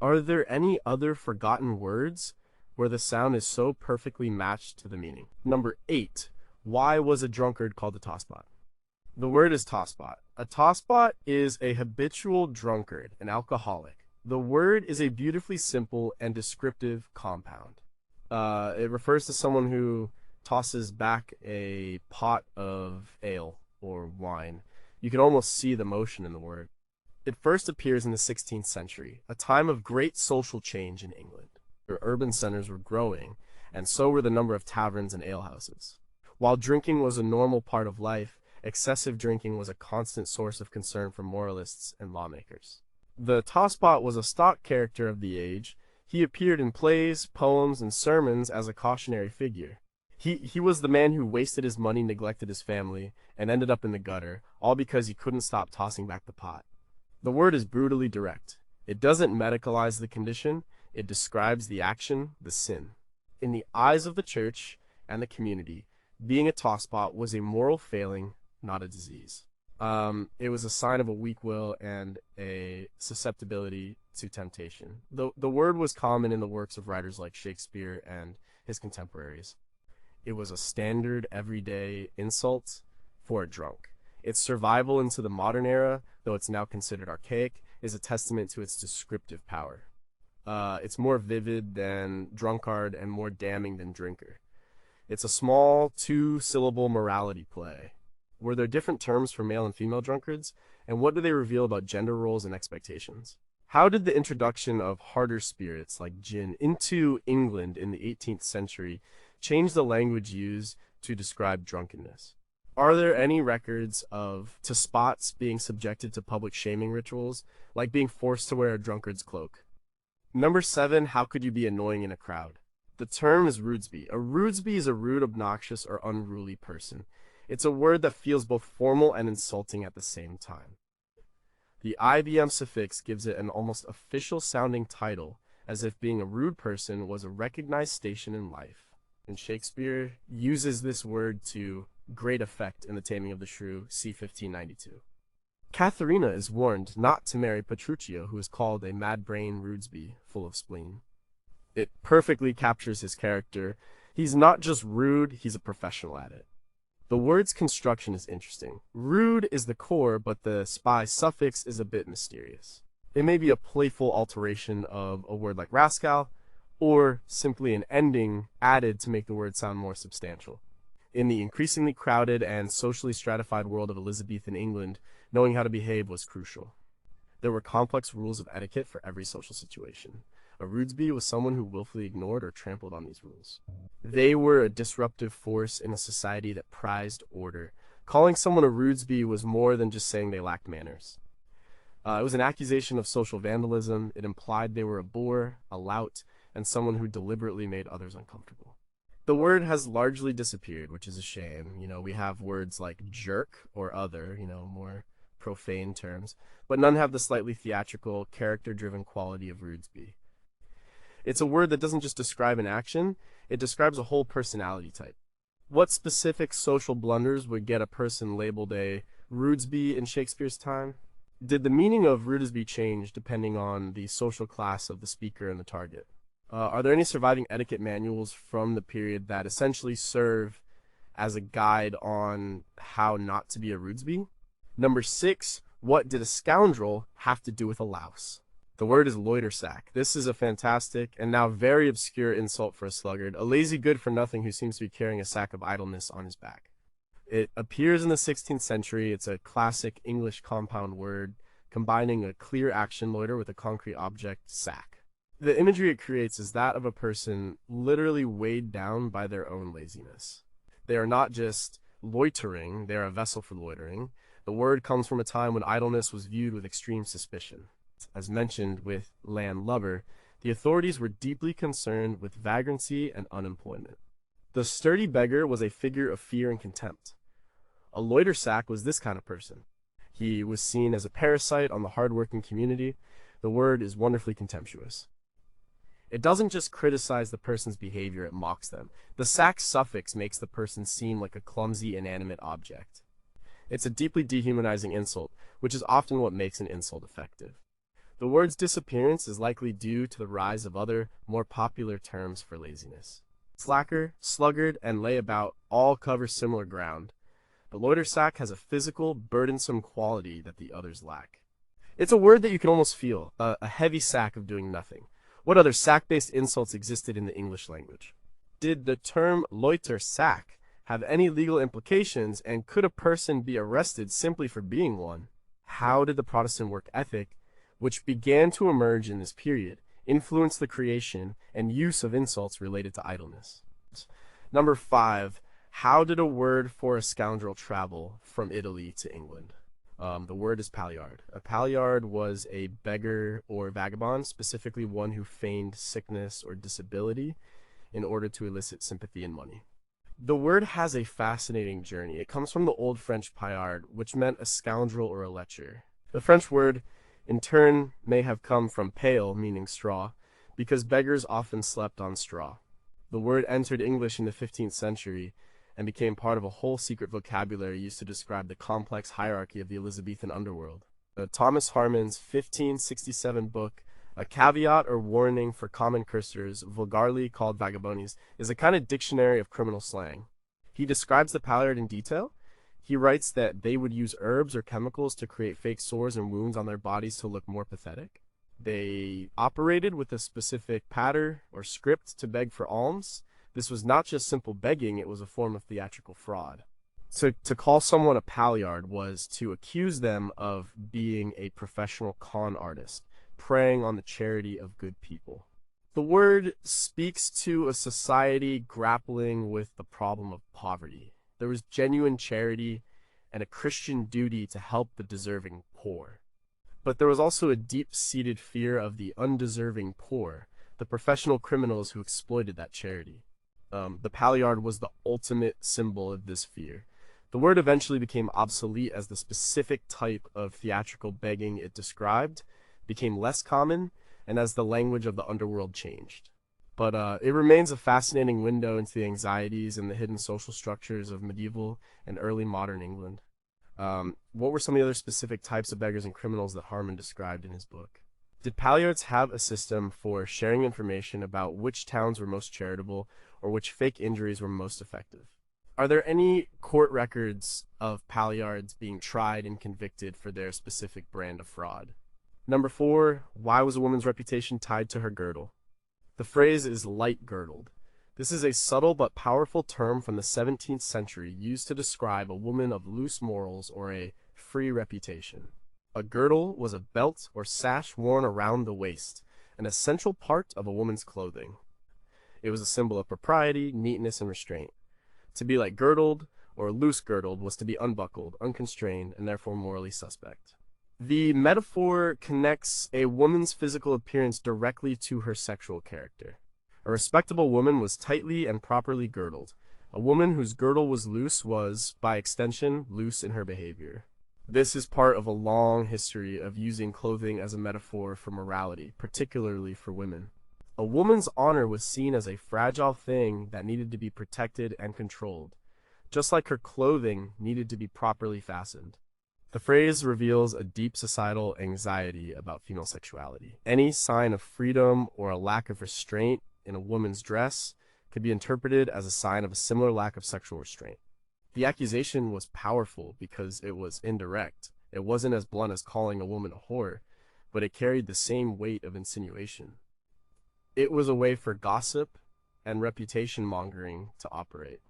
Are there any other forgotten words where the sound is so perfectly matched to the meaning? Number 8. Why was a drunkard called a tosspot? The word is tosspot. A tosspot is a habitual drunkard, an alcoholic. The word is a beautifully simple and descriptive compound. It refers to someone who tosses back a pot of ale or wine. You can almost see the motion in the word. It first appears in the 16th century, a time of great social change in England. Urban centers were growing, and so were the number of taverns and alehouses. While drinking was a normal part of life, excessive drinking was a constant source of concern for moralists and lawmakers. The tosspot was a stock character of the age. He appeared in plays, poems, and sermons as a cautionary figure. He was the man who wasted his money, neglected his family, and ended up in the gutter, all because he couldn't stop tossing back the pot. The word is brutally direct. It doesn't medicalize the condition, it describes the action, the sin. In the eyes of the church and the community, being a tosspot was a moral failing, not a disease. It was a sign of a weak will and a susceptibility to temptation. The word was common in the works of writers like Shakespeare and his contemporaries. It was a standard, everyday insult for a drunk. Its survival into the modern era, though it's now considered archaic, is a testament to its descriptive power. It's more vivid than drunkard and more damning than drinker. It's a small, two-syllable morality play. Were there different terms for male and female drunkards? And what do they reveal about gender roles and expectations? How did the introduction of harder spirits like gin into England in the 18th century change the language used to describe drunkenness? Are there any records of tospots being subjected to public shaming rituals, like being forced to wear a drunkard's cloak? Number 7, how could you be annoying in a crowd? The term is rudesby. A rudesby is a rude, obnoxious, or unruly person. It's a word that feels both formal and insulting at the same time. The IBM suffix gives it an almost official-sounding title, as if being a rude person was a recognized station in life. And Shakespeare uses this word to great effect in The Taming of the Shrew, c. 1592. Katharina is warned not to marry Petruchio, who is called a mad-brain rudesby, full of spleen. It perfectly captures his character. He's not just rude, he's a professional at it. The word's construction is interesting. Rude is the core, but the spy suffix is a bit mysterious. It may be a playful alteration of a word like rascal, or simply an ending added to make the word sound more substantial. In the increasingly crowded and socially stratified world of Elizabethan England, knowing how to behave was crucial. There were complex rules of etiquette for every social situation. A rudesby was someone who willfully ignored or trampled on these rules. They were a disruptive force in a society that prized order. Calling someone a rudesby was more than just saying they lacked manners. It was an accusation of social vandalism. It implied they were a bore, a lout, and someone who deliberately made others uncomfortable. The word has largely disappeared, which is a shame. We have words like jerk or other, more profane terms, but none have the slightly theatrical, character-driven quality of rudesby. It's a word that doesn't just describe an action, it describes a whole personality type. What specific social blunders would get a person labeled a rudesby in Shakespeare's time? Did the meaning of rudesby change depending on the social class of the speaker and the target? Are there any surviving etiquette manuals from the period that essentially serve as a guide on how not to be a rudesby? Number 6, what did a scoundrel have to do with a louse? The word is loitersack. This is a fantastic and now very obscure insult for a sluggard, a lazy good-for-nothing who seems to be carrying a sack of idleness on his back. It appears in the 16th century. It's a classic English compound word, combining a clear action loiter with a concrete object, sack. The imagery it creates is that of a person literally weighed down by their own laziness. They are not just loitering, they are a vessel for loitering. The word comes from a time when idleness was viewed with extreme suspicion. As mentioned with landlubber, the authorities were deeply concerned with vagrancy and unemployment. The sturdy beggar was a figure of fear and contempt. A loitersack was this kind of person. He was seen as a parasite on the hard-working community. The word is wonderfully contemptuous. It doesn't just criticize the person's behavior, it mocks them. The sack suffix makes the person seem like a clumsy, inanimate object. It's a deeply dehumanizing insult, which is often what makes an insult effective. The word's disappearance is likely due to the rise of other, more popular terms for laziness. Slacker, sluggard, and layabout all cover similar ground. The loitersack has a physical, burdensome quality that the others lack. It's a word that you can almost feel, a heavy sack of doing nothing. What other sack-based insults existed in the English language? Did the term loitersack have any legal implications, and could a person be arrested simply for being one? How did the Protestant work ethic, which began to emerge in this period, influence the creation and use of insults related to idleness? Number 5, how did a word for a scoundrel travel from Italy to England? The word is palliard. A palliard was a beggar or vagabond, specifically one who feigned sickness or disability in order to elicit sympathy and money. The word has a fascinating journey. It comes from the Old French paillard, which meant a scoundrel or a lecher. The French word, in turn, may have come from pail, meaning straw, because beggars often slept on straw. The word entered English in the 15th century and became part of a whole secret vocabulary used to describe the complex hierarchy of the Elizabethan underworld. Thomas Harmon's 1567 book, A Caveat or Warning for Common Cursors, vulgarly called Vagabonds, is a kind of dictionary of criminal slang. He describes the palliard in detail. He writes that they would use herbs or chemicals to create fake sores and wounds on their bodies to look more pathetic. They operated with a specific patter or script to beg for alms. This was not just simple begging, it was a form of theatrical fraud. So to call someone a palliard was to accuse them of being a professional con artist, preying on the charity of good people. The word speaks to a society grappling with the problem of poverty. There was genuine charity and a Christian duty to help the deserving poor. But there was also a deep-seated fear of the undeserving poor, the professional criminals who exploited that charity. The palliard was the ultimate symbol of this fear. The word eventually became obsolete as the specific type of theatrical begging it described became less common and as the language of the underworld changed. But it remains a fascinating window into the anxieties and the hidden social structures of medieval and early modern England. What were some of the other specific types of beggars and criminals that Harmon described in his book? Did palliards have a system for sharing information about which towns were most charitable or which fake injuries were most effective? Are there any court records of palliards being tried and convicted for their specific brand of fraud? Number 4, why was a woman's reputation tied to her girdle? The phrase is light-girdled. This is a subtle but powerful term from the 17th century used to describe a woman of loose morals or a free reputation. A girdle was a belt or sash worn around the waist, an essential part of a woman's clothing. It was a symbol of propriety, neatness, and restraint. To be like girdled or loose girdled was to be unbuckled, unconstrained, and therefore morally suspect. The metaphor connects a woman's physical appearance directly to her sexual character. A respectable woman was tightly and properly girdled. A woman whose girdle was loose was, by extension, loose in her behavior. This is part of a long history of using clothing as a metaphor for morality, particularly for women. A woman's honor was seen as a fragile thing that needed to be protected and controlled, just like her clothing needed to be properly fastened. The phrase reveals a deep societal anxiety about female sexuality. Any sign of freedom or a lack of restraint in a woman's dress could be interpreted as a sign of a similar lack of sexual restraint. The accusation was powerful because it was indirect. It wasn't as blunt as calling a woman a whore, but it carried the same weight of insinuation. It was a way for gossip and reputation mongering to operate.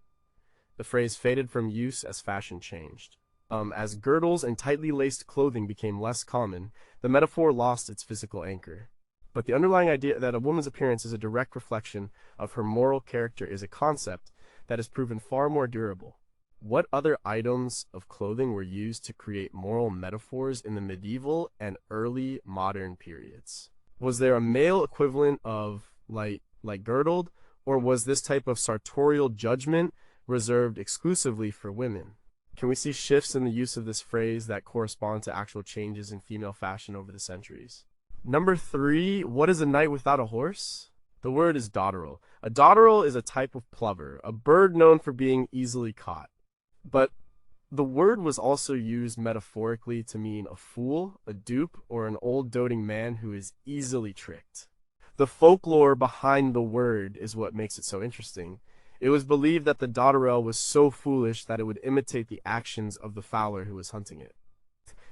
The phrase faded from use as fashion changed. As girdles and tightly laced clothing became less common, the metaphor lost its physical anchor. But the underlying idea that a woman's appearance is a direct reflection of her moral character is a concept that has proven far more durable. What other items of clothing were used to create moral metaphors in the medieval and early modern periods? Was there a male equivalent of like girdled, or was this type of sartorial judgment reserved exclusively for women? Can we see shifts in the use of this phrase that correspond to actual changes in female fashion over the centuries? Number 3, what is a knight without a horse? The word is dotterel. A dotterel is a type of plover, a bird known for being easily caught. But the word was also used metaphorically to mean a fool, a dupe, or an old doting man who is easily tricked. The folklore behind the word is what makes it so interesting. It was believed that the dotterel was so foolish that it would imitate the actions of the fowler who was hunting it.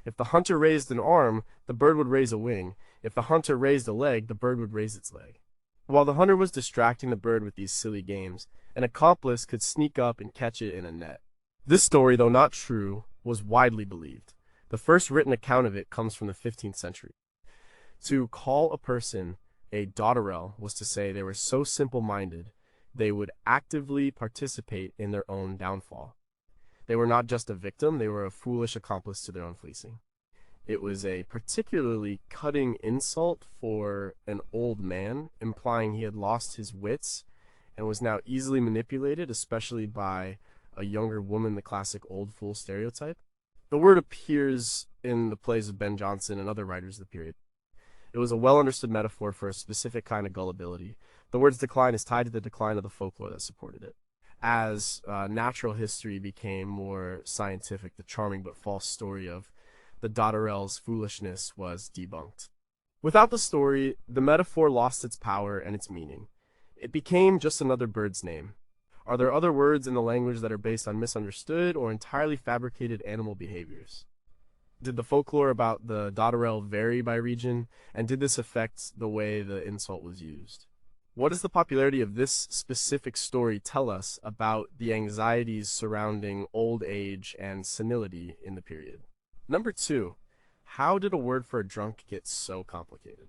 If the hunter raised an arm, the bird would raise a wing. If the hunter raised a leg, the bird would raise its leg. While the hunter was distracting the bird with these silly games, An accomplice could sneak up and catch it in a net. This story, though not true, was widely believed. The first written account of it comes from the 15th century. To call a person a dotterel was to say they were so simple-minded they would actively participate in their own downfall. They were not just a victim, they were a foolish accomplice to their own fleecing. It was a particularly cutting insult for an old man, implying he had lost his wits and was now easily manipulated, especially by a younger woman, the classic old fool stereotype. The word appears in the plays of Ben Jonson and other writers of the period. It was a well-understood metaphor for a specific kind of gullibility. The word's decline is tied to the decline of the folklore that supported it. As natural history became more scientific, the charming but false story of the dotterel's foolishness was debunked. Without the story, the metaphor lost its power and its meaning. It became just another bird's name. Are there other words in the language that are based on misunderstood or entirely fabricated animal behaviors? Did the folklore about the dotterel vary by region, and did this affect the way the insult was used? What does the popularity of this specific story tell us about the anxieties surrounding old age and senility in the period? Number 2, how did a word for a drunk get so complicated?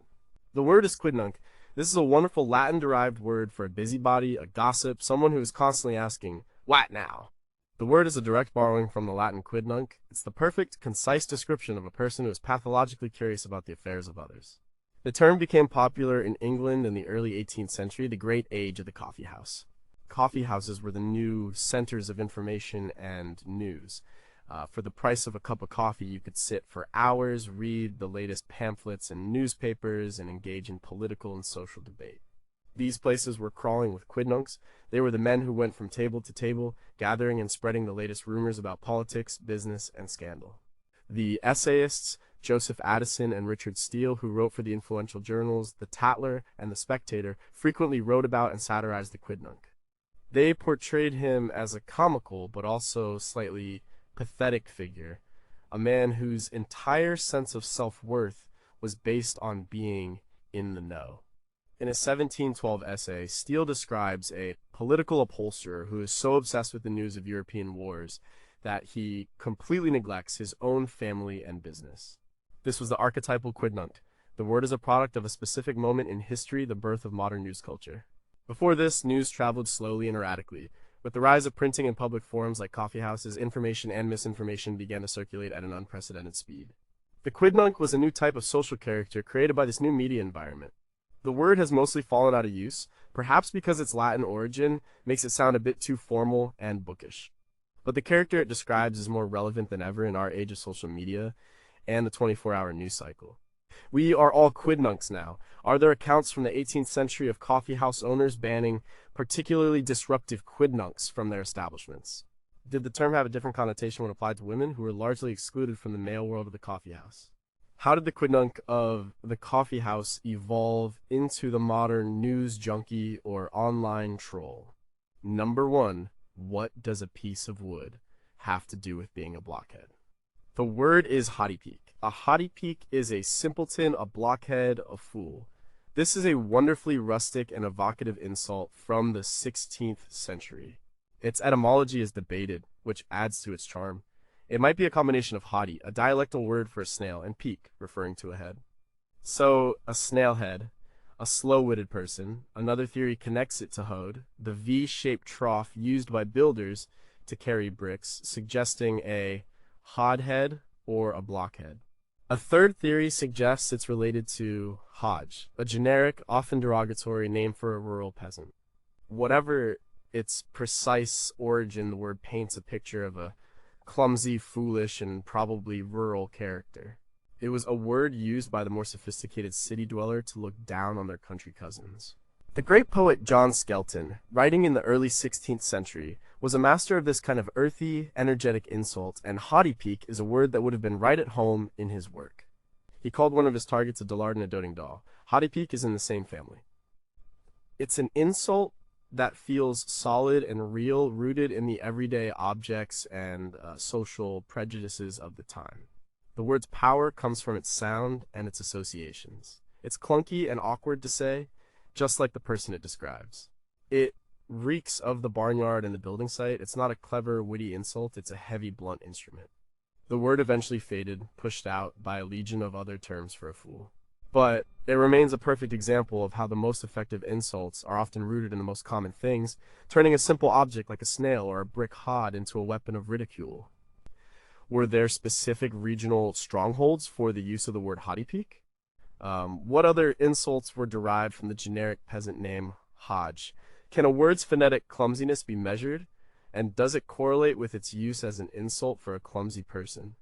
The word is quidnunc. This is a wonderful Latin-derived word for a busybody, a gossip, someone who is constantly asking, "What now?" The word is a direct borrowing from the Latin quidnunc. It's the perfect, concise description of a person who is pathologically curious about the affairs of others. The term became popular in England in the early 18th century, the great age of the coffee house. Coffee houses were the new centers of information and news. For the price of a cup of coffee, you could sit for hours, read the latest pamphlets and newspapers, and engage in political and social debate. These places were crawling with quidnuncs. They were the men who went from table to table, gathering and spreading the latest rumors about politics, business, and scandal. The essayists, Joseph Addison and Richard Steele, who wrote for the influential journals The Tatler and The Spectator, frequently wrote about and satirized the quidnunc. They portrayed him as a comical but also slightly pathetic figure, a man whose entire sense of self-worth was based on being in the know. In a 1712 essay, Steele describes a political upholsterer who is so obsessed with the news of European wars that he completely neglects his own family and business. This was the archetypal quidnunc. The word is a product of a specific moment in history, the birth of modern news culture. Before this, news traveled slowly and erratically. With the rise of printing and public forums like coffee houses, information and misinformation began to circulate at an unprecedented speed. The quidnunc was a new type of social character created by this new media environment. The word has mostly fallen out of use, perhaps because its Latin origin makes it sound a bit too formal and bookish. But the character it describes is more relevant than ever in our age of social media and the 24-hour news cycle. We are all quidnuncs now. Are there accounts from the 18th century of coffee house owners banning particularly disruptive quidnuncs from their establishments? Did the term have a different connotation when applied to women who were largely excluded from the male world of the coffee house? How did the quidnunc of the coffee house evolve into the modern news junkie or online troll? Number 1, what does a piece of wood have to do with being a blockhead? The word is hottie-peak. A hottie-peak is a simpleton, a blockhead, a fool. This is a wonderfully rustic and evocative insult from the 16th century. Its etymology is debated, which adds to its charm. It might be a combination of hottie, a dialectal word for a snail, and peak, referring to a head. So, a snail head, a slow-witted person. Another theory connects it to hode, the V-shaped trough used by builders to carry bricks, suggesting a hodhead or a blockhead. A third theory suggests it's related to hodge, a generic, often derogatory name for a rural peasant. Whatever its precise origin, the word paints a picture of a clumsy, foolish, and probably rural character. It was a word used by the more sophisticated city dweller to look down on their country cousins. The great poet John Skelton, writing in the early 16th century, was a master of this kind of earthy, energetic insult, and hottie-peak is a word that would have been right at home in his work. He called one of his targets a dullard and a doting doll. Hottie-peak is in the same family. It's an insult that feels solid and real, rooted in the everyday objects and social prejudices of the time. The word's power comes from its sound and its associations. It's clunky and awkward to say, just like the person it describes. It reeks of the barnyard and the building site. It's not a clever, witty insult, it's a heavy, blunt instrument. The word eventually faded, pushed out by a legion of other terms for a fool. But it remains a perfect example of how the most effective insults are often rooted in the most common things, turning a simple object like a snail or a brick hod into a weapon of ridicule. Were there specific regional strongholds for the use of the word hottie peak? What other insults were derived from the generic peasant name Hodge? Can a word's phonetic clumsiness be measured? And does it correlate with its use as an insult for a clumsy person?